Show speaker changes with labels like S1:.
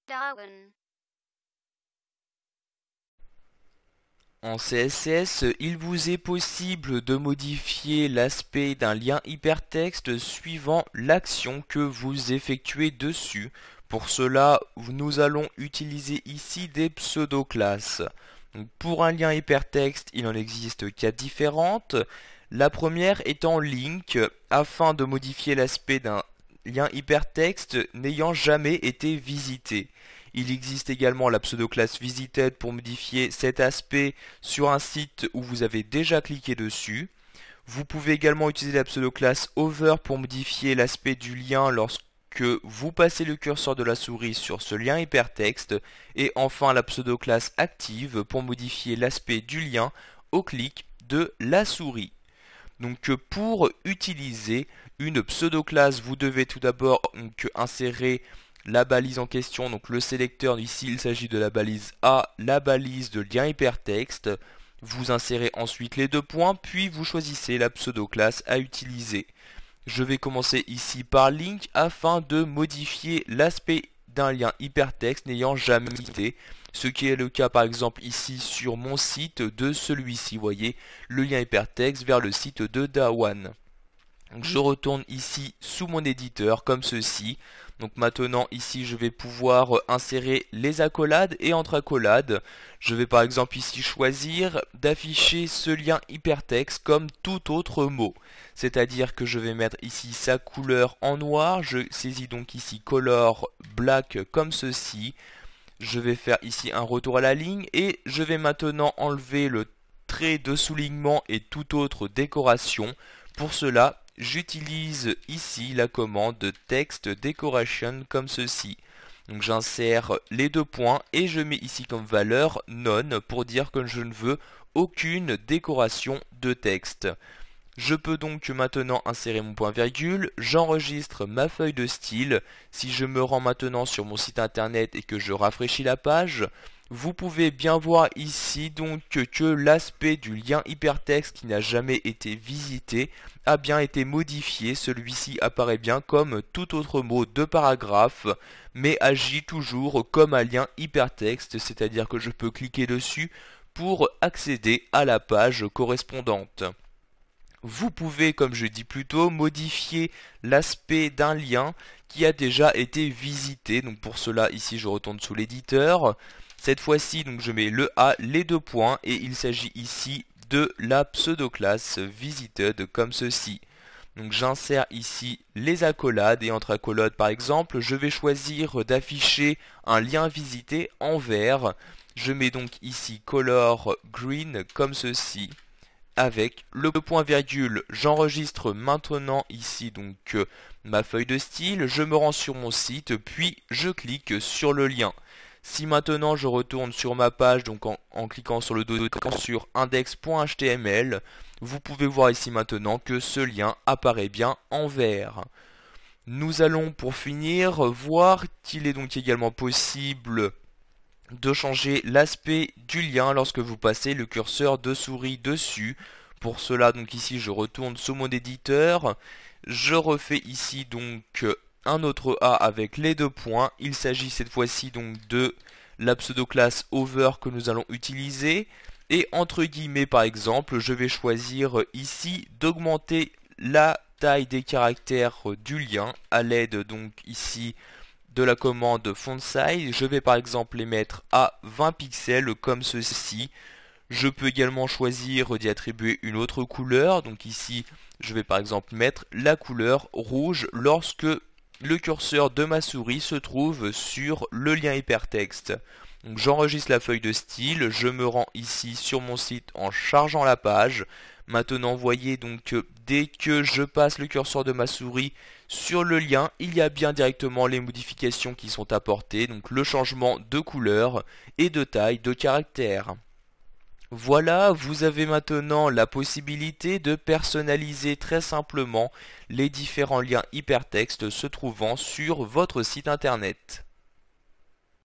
S1: Darwin.
S2: En CSS, il vous est possible de modifier l'aspect d'un lien hypertexte suivant l'action que vous effectuez dessus. Pour cela, nous allons utiliser ici des pseudo-classes. Donc, pour un lien hypertexte, il en existe 4 différentes. La première étant link, afin de modifier l'aspect d'un lien hypertexte n'ayant jamais été visité. Il existe également la pseudo-classe visited pour modifier cet aspect sur un site où vous avez déjà cliqué dessus. Vous pouvez également utiliser la pseudo-classe over pour modifier l'aspect du lien lorsque vous passez le curseur de la souris sur ce lien hypertexte. Et enfin la pseudo-classe active pour modifier l'aspect du lien au clic de la souris. Donc pour utiliser une pseudo-classe, vous devez tout d'abord insérer la balise en question, donc le sélecteur, ici il s'agit de la balise A, la balise de lien hypertexte. Vous insérez ensuite les 2 points, puis vous choisissez la pseudo-classe à utiliser. Je vais commencer ici par link afin de modifier l'aspect d'un lien hypertexte n'ayant jamais été, ce qui est le cas par exemple ici sur mon site de celui-ci, vous voyez, le lien hypertexte vers le site de Dawan. Donc je retourne ici sous mon éditeur comme ceci. Donc maintenant ici je vais pouvoir insérer les accolades et entre accolades je vais par exemple ici choisir d'afficher ce lien hypertexte comme tout autre mot. C'est-à-dire que je vais mettre ici sa couleur en noir, je saisis donc ici color black comme ceci. Je vais faire ici un retour à la ligne et je vais maintenant enlever le trait de soulignement et toute autre décoration. Pour cela, j'utilise ici la commande text decoration comme ceci. Donc j'insère les 2 points et je mets ici comme valeur none pour dire que je ne veux aucune décoration de texte. Je peux donc maintenant insérer mon point virgule, j'enregistre ma feuille de style. Si je me rends maintenant sur mon site internet et que je rafraîchis la page, vous pouvez bien voir ici donc que l'aspect du lien hypertexte qui n'a jamais été visité a bien été modifié. Celui-ci apparaît bien comme tout autre mot de paragraphe, mais agit toujours comme un lien hypertexte, c'est-à-dire que je peux cliquer dessus pour accéder à la page correspondante. Vous pouvez, comme je dis plus tôt, modifier l'aspect d'un lien qui a déjà été visité. Donc pour cela, ici je retourne sous l'éditeur. Cette fois-ci, donc je mets le A, les 2 points, et il s'agit ici de la pseudo-classe visited comme ceci. Donc j'insère ici les accolades et entre accolades par exemple, je vais choisir d'afficher un lien visité en vert. Je mets donc ici color green comme ceci. Avec le point virgule, j'enregistre maintenant ici donc ma feuille de style, je me rends sur mon site, puis je clique sur le lien. Si maintenant je retourne sur ma page, donc en cliquant sur le dos sur index.html, vous pouvez voir ici maintenant que ce lien apparaît bien en vert. Nous allons pour finir voir qu'il est donc également possible de changer l'aspect du lien lorsque vous passez le curseur de souris dessus. Pour cela, donc ici je retourne sur mon éditeur, je refais ici donc un autre A avec les 2 points. Il s'agit cette fois-ci donc de la pseudo-classe over que nous allons utiliser. Et entre guillemets par exemple, je vais choisir ici d'augmenter la taille des caractères du lien à l'aide donc ici de la commande font size. Je vais par exemple les mettre à 20 pixels comme ceci. Je peux également choisir d'y attribuer une autre couleur. Donc ici, je vais par exemple mettre la couleur rouge lorsque le curseur de ma souris se trouve sur le lien hypertexte. Donc j'enregistre la feuille de style, je me rends ici sur mon site en chargeant la page. Maintenant, vous voyez donc dès que je passe le curseur de ma souris sur le lien, il y a bien directement les modifications qui sont apportées, donc le changement de couleur et de taille de caractère. Voilà, vous avez maintenant la possibilité de personnaliser très simplement les différents liens hypertextes se trouvant sur votre site internet.